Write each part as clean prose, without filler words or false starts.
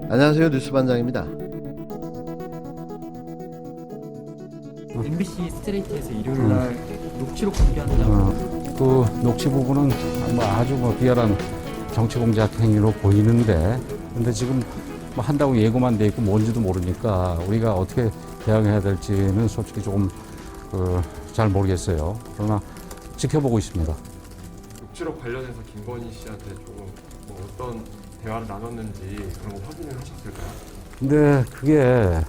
안녕하세요, 뉴스반장입니다. MBC 스트레이트에서 일요일날 녹취록 공개한다고. 그 녹취 부분은 아주 비열한 정치 공작 행위로 보이는데, 근데 지금 한다고 예고만 돼 있고 뭔지도 모르니까 우리가 어떻게 대응해야 될지는 솔직히 조금 잘 모르겠어요. 그러나 지켜보고 있습니다. 녹취록 관련해서 김건희 씨한테 조금 어떤 대화를 나눴는지 그런 거 확인을 하셨을까요? 근데 그게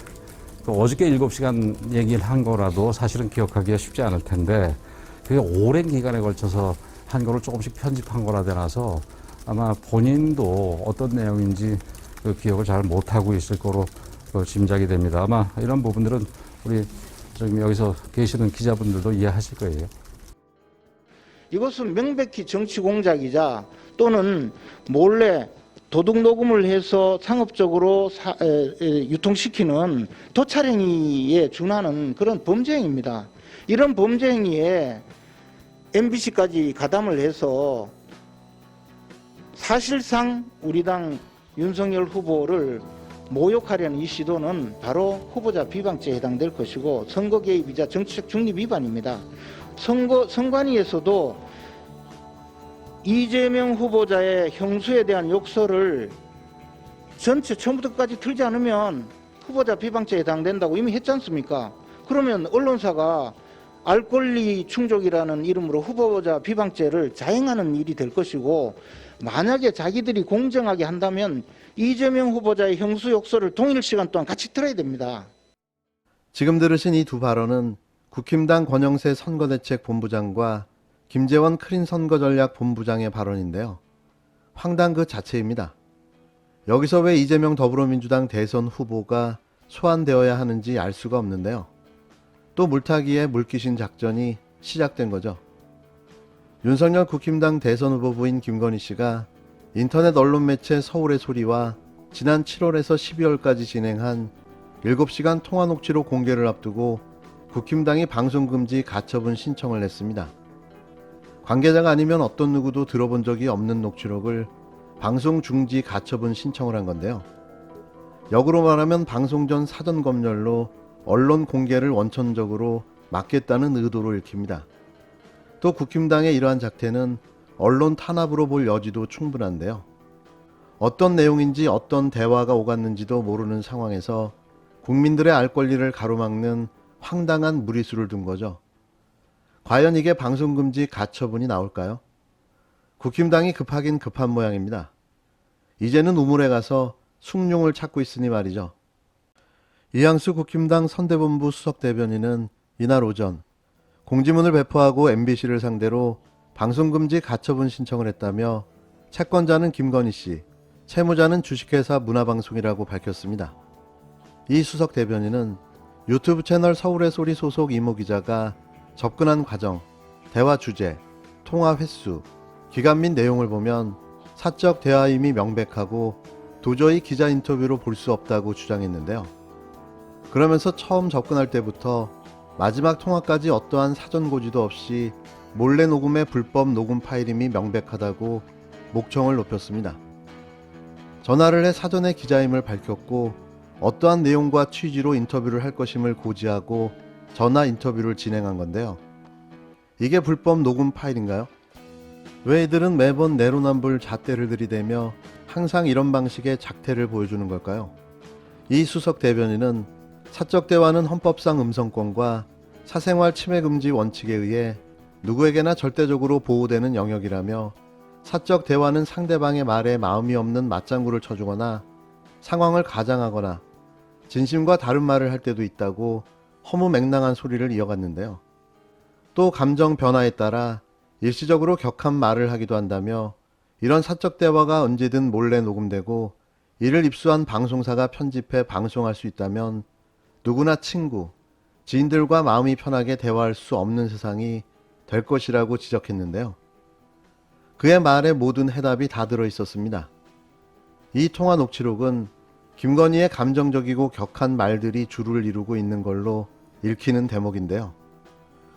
또 어저께 7시간 얘기를 한 거라도 사실은 기억하기가 쉽지 않을 텐데, 그게 오랜 기간에 걸쳐서 한 거를 조금씩 편집한 거라 되나서 아마 본인도 어떤 내용인지 그 기억을 잘 못하고 있을 거로 짐작이 됩니다. 아마 이런 부분들은 우리 지금 여기서 계시는 기자분들도 이해하실 거예요. 이것은 명백히 정치 공작이자 또는 몰래 도둑 녹음을 해서 상업적으로 유통시키는 도찰행위에 준하는 그런 범죄 행위입니다. 이런 범죄 행위에 MBC까지 가담을 해서 사실상 우리 당 윤석열 후보를 모욕하려는 이 시도는 바로 후보자 비방죄에 해당될 것이고 선거 개입이자 정치적 중립 위반입니다. 선관위에서도 이재명 후보자의 형수에 대한 욕설을 전체 처음부터 끝까지 틀지 않으면 후보자 비방죄에 해당된다고 이미 했지 않습니까? 그러면 언론사가 알 권리 충족이라는 이름으로 후보자 비방죄를 자행하는 일이 될 것이고, 만약에 자기들이 공정하게 한다면 이재명 후보자의 형수 욕설을 동일 시간 동안 같이 틀어야 됩니다. 지금 들으신 이 두 발언은 국힘당 권영세 선거대책본부장과 김재원 크린 선거전략본부장의 발언인데요. 황당 그 자체입니다. 여기서 왜 이재명 더불어민주당 대선 후보가 소환되어야 하는지 알 수가 없는데요. 또 물타기에 물귀신 작전이 시작된 거죠. 윤석열 국힘당 대선 후보부인 김건희 씨가 인터넷 언론 매체 서울의 소리와 지난 7월에서 12월까지 진행한 7시간 통화 녹취록 공개를 앞두고 국힘당이 방송금지 가처분 신청을 냈습니다. 관계자가 아니면 어떤 누구도 들어본 적이 없는 녹취록을 방송 중지 가처분 신청을 한 건데요. 역으로 말하면 방송 전 사전 검열로 언론 공개를 원천적으로 막겠다는 의도로 읽힙니다. 또 국힘당의 이러한 작태는 언론 탄압으로 볼 여지도 충분한데요. 어떤 내용인지 어떤 대화가 오갔는지도 모르는 상황에서 국민들의 알 권리를 가로막는 황당한 무리수를 둔 거죠. 과연 이게 방송금지 가처분이 나올까요? 국힘당이 급하긴 급한 모양입니다. 이제는 우물에 가서 숭늉을 찾고 있으니 말이죠. 이양수 국힘당 선대본부 수석대변인은 이날 오전 공지문을 배포하고 MBC를 상대로 방송금지 가처분 신청을 했다며 채권자는 김건희 씨, 채무자는 주식회사 문화방송이라고 밝혔습니다. 이 수석대변인은 유튜브 채널 서울의 소리 소속 이모 기자가 접근한 과정, 대화 주제, 통화 횟수, 기간 및 내용을 보면 사적 대화임이 명백하고 도저히 기자 인터뷰로 볼 수 없다고 주장했는데요. 그러면서 처음 접근할 때부터 마지막 통화까지 어떠한 사전 고지도 없이 몰래 녹음의 불법 녹음 파일임이 명백하다고 목청을 높였습니다. 전화를 해 사전에 기자임을 밝혔고 어떠한 내용과 취지로 인터뷰를 할 것임을 고지하고 전화 인터뷰를 진행한 건데요. 이게 불법 녹음 파일인가요? 왜 이들은 매번 내로남불 잣대를 들이대며 항상 이런 방식의 작태를 보여주는 걸까요? 이 수석 대변인은 사적 대화는 헌법상 음성권과 사생활 침해 금지 원칙에 의해 누구에게나 절대적으로 보호되는 영역이라며 사적 대화는 상대방의 말에 마음이 없는 맞장구를 쳐주거나 상황을 가장하거나 진심과 다른 말을 할 때도 있다고 허무맹랑한 소리를 이어갔는데요. 또 감정 변화에 따라 일시적으로 격한 말을 하기도 한다며 이런 사적 대화가 언제든 몰래 녹음되고 이를 입수한 방송사가 편집해 방송할 수 있다면 누구나 친구, 지인들과 마음이 편하게 대화할 수 없는 세상이 될 것이라고 지적했는데요. 그의 말에 모든 해답이 다 들어있었습니다. 이 통화 녹취록은 김건희의 감정적이고 격한 말들이 주를 이루고 있는 걸로 읽히는 대목인데요.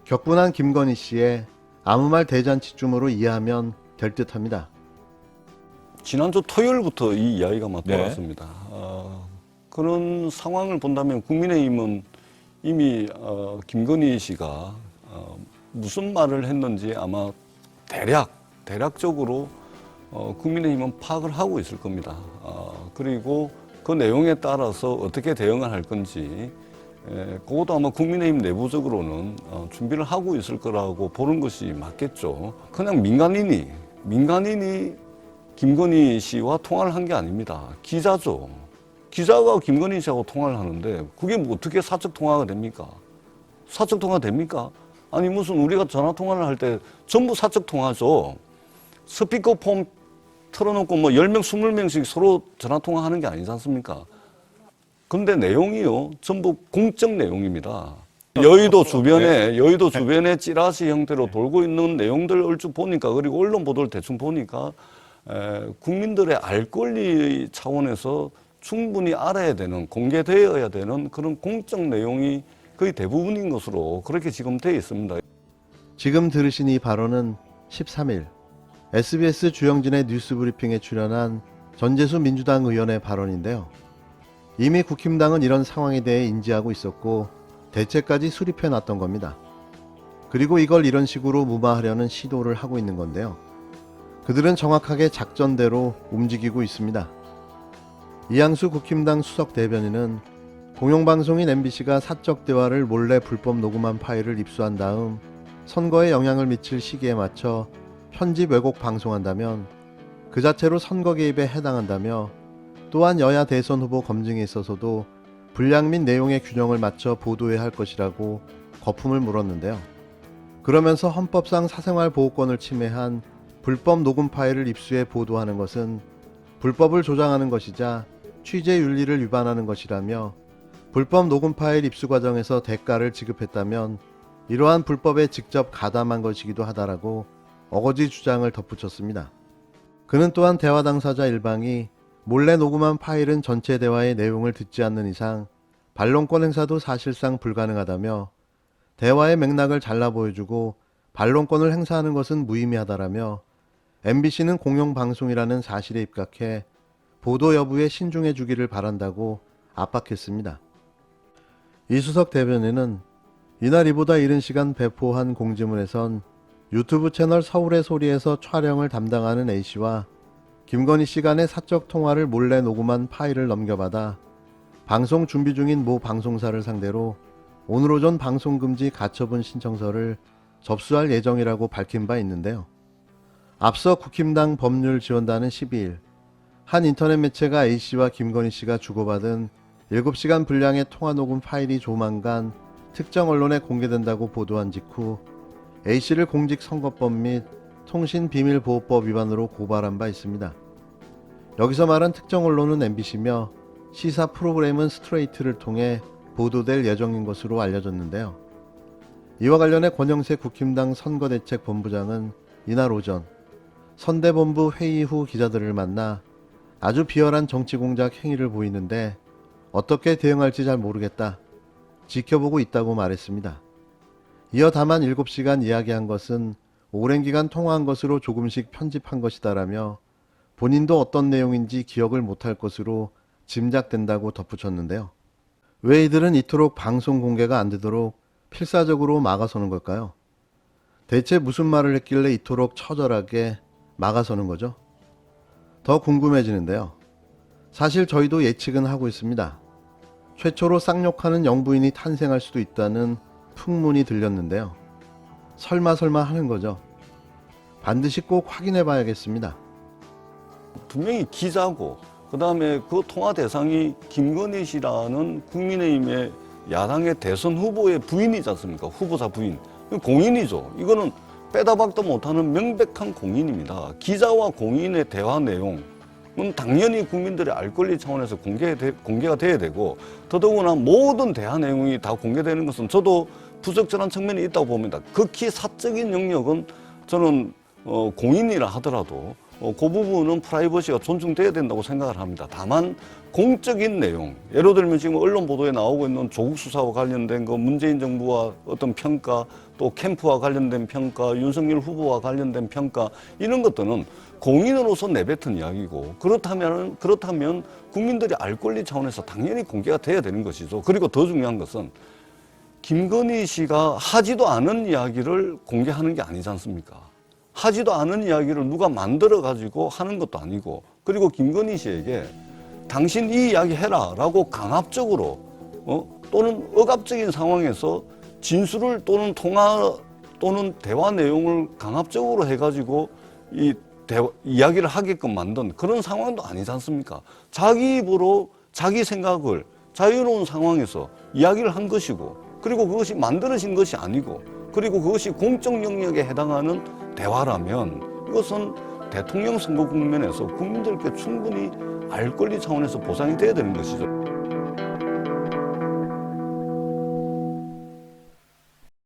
격분한 김건희 씨의 아무 말 대잔치쯤으로 이해하면 될 듯합니다. 지난주 토요일부터 이 이야기가 막 네. 돌았습니다. 그런 상황을 본다면 국민의힘은 이미 김건희 씨가 무슨 말을 했는지 아마 대략적으로 국민의힘은 파악을 하고 있을 겁니다. 그리고 그 내용에 따라서 어떻게 대응을 할 건지 그것도 아마 국민의힘 내부적으로는 준비를 하고 있을 거라고 보는 것이 맞겠죠. 그냥 민간인이 김건희 씨와 통화를 한 게 아닙니다. 기자죠. 기자가 김건희 씨하고 통화를 하는데 그게 뭐 어떻게 사적 통화가 됩니까? 사적 통화 됩니까? 아니 무슨 우리가 전화 통화를 할 때 전부 사적 통화죠. 스피커폰 틀어놓고 뭐 10명, 20명씩 서로 전화 통화하는 게 아니지 않습니까? 근데 내용이요. 전부 공적 내용입니다. 여의도 주변에 찌라시 형태로 돌고 있는 내용들 얼추 보니까, 그리고 언론 보도를 대충 보니까 국민들의 알 권리 차원에서 충분히 알아야 되는, 공개되어야 되는 그런 공적 내용이 거의 대부분인 것으로 그렇게 지금 되어 있습니다. 지금 들으신 이 발언은 13일 SBS 주영진의 뉴스브리핑에 출연한 전재수 민주당 의원의 발언인데요. 이미 국힘당은 이런 상황에 대해 인지하고 있었고 대책까지 수립해 놨던 겁니다. 그리고 이걸 이런 식으로 무마하려는 시도를 하고 있는 건데요. 그들은 정확하게 작전대로 움직이고 있습니다. 이양수 국힘당 수석 대변인은 공영방송인 MBC가 사적 대화를 몰래 불법 녹음한 파일을 입수한 다음 선거에 영향을 미칠 시기에 맞춰 편집 왜곡 방송한다면 그 자체로 선거 개입에 해당한다며, 또한 여야 대선 후보 검증에 있어서도 분량 및 내용의 균형을 맞춰 보도해야 할 것이라고 거품을 물었는데요. 그러면서 헌법상 사생활 보호권을 침해한 불법 녹음 파일을 입수해 보도하는 것은 불법을 조장하는 것이자 취재 윤리를 위반하는 것이라며, 불법 녹음 파일 입수 과정에서 대가를 지급했다면 이러한 불법에 직접 가담한 것이기도 하다라고 어거지 주장을 덧붙였습니다. 그는 또한 대화 당사자 일방이 몰래 녹음한 파일은 전체 대화의 내용을 듣지 않는 이상 반론권 행사도 사실상 불가능하다며, 대화의 맥락을 잘라 보여주고 반론권을 행사하는 것은 무의미하다라며, MBC는 공영방송이라는 사실에 입각해 보도 여부에 신중해 주기를 바란다고 압박했습니다. 이수석 대변인은 이날 이보다 이른 시간 배포한 공지문에선 유튜브 채널 서울의 소리에서 촬영을 담당하는 A씨와 김건희 씨 간의 사적 통화를 몰래 녹음한 파일을 넘겨받아 방송 준비 중인 모 방송사를 상대로 오늘 오전 방송금지 가처분 신청서를 접수할 예정이라고 밝힌 바 있는데요. 앞서 국힘당 법률지원단은 12일 한 인터넷 매체가 A씨와 김건희 씨가 주고받은 7시간 분량의 통화 녹음 파일이 조만간 특정 언론에 공개된다고 보도한 직후 A씨를 공직선거법 및 통신비밀보호법 위반으로 고발한 바 있습니다. 여기서 말한 특정 언론은 MBC며 시사 프로그램은 스트레이트를 통해 보도될 예정인 것으로 알려졌는데요. 이와 관련해 권영세 국힘당 선거대책본부장은 이날 오전 선대본부 회의 후 기자들을 만나 아주 비열한 정치공작 행위를 보이는데 어떻게 대응할지 잘 모르겠다. 지켜보고 있다고 말했습니다. 이어 다만 7시간 이야기한 것은 오랜 기간 통화한 것으로 조금씩 편집한 것이다라며 본인도 어떤 내용인지 기억을 못할 것으로 짐작된다고 덧붙였는데요. 왜 이들은 이토록 방송 공개가 안 되도록 필사적으로 막아서는 걸까요? 대체 무슨 말을 했길래 이토록 처절하게 막아서는 거죠? 더 궁금해지는데요. 사실 저희도 예측은 하고 있습니다. 최초로 쌍욕하는 영부인이 탄생할 수도 있다는 풍문이 들렸는데요. 설마 하는 거죠. 반드시 꼭 확인해 봐야겠습니다. 분명히 기자고, 그 다음에 그 통화 대상이 김건희 씨라는 국민의힘의 야당의 대선 후보의 부인이지 않습니까? 후보자 부인. 공인이죠. 이거는 빼다 박다 못하는 명백한 공인입니다. 기자와 공인의 대화 내용은 당연히 국민들의 알 권리 차원에서 공개가 돼야 되고, 더더구나 모든 대화 내용이 다 공개되는 것은 저도 부적절한 측면이 있다고 봅니다. 극히 사적인 영역은 저는 공인이라 하더라도 그 부분은 프라이버시가 존중돼야 된다고 생각을 합니다. 다만 공적인 내용, 예를 들면 지금 언론 보도에 나오고 있는 조국 수사와 관련된 거, 문재인 정부와 어떤 평가, 또 캠프와 관련된 평가, 윤석열 후보와 관련된 평가, 이런 것들은 공인으로서 내뱉은 이야기고, 그렇다면 국민들이 알 권리 차원에서 당연히 공개가 돼야 되는 것이죠. 그리고 더 중요한 것은 김건희 씨가 하지도 않은 이야기를 공개하는 게 아니지 않습니까? 하지도 않은 이야기를 누가 만들어 가지고 하는 것도 아니고, 그리고 김건희 씨에게 당신 이 이야기 해라 라고 강압적으로 또는 억압적인 상황에서 진술을 또는 통화 또는 대화 내용을 강압적으로 해가지고 이야기를 하게끔 만든 그런 상황도 아니지 않습니까? 자기 입으로 자기 생각을 자유로운 상황에서 이야기를 한 것이고, 그리고 그것이 만들어진 것이 아니고, 그리고 그것이 공적 영역에 해당하는 대화라면 이것은 대통령 선거 국면에서 국민들께 충분히 알 권리 차원에서 보장이 돼야 되는 것이죠.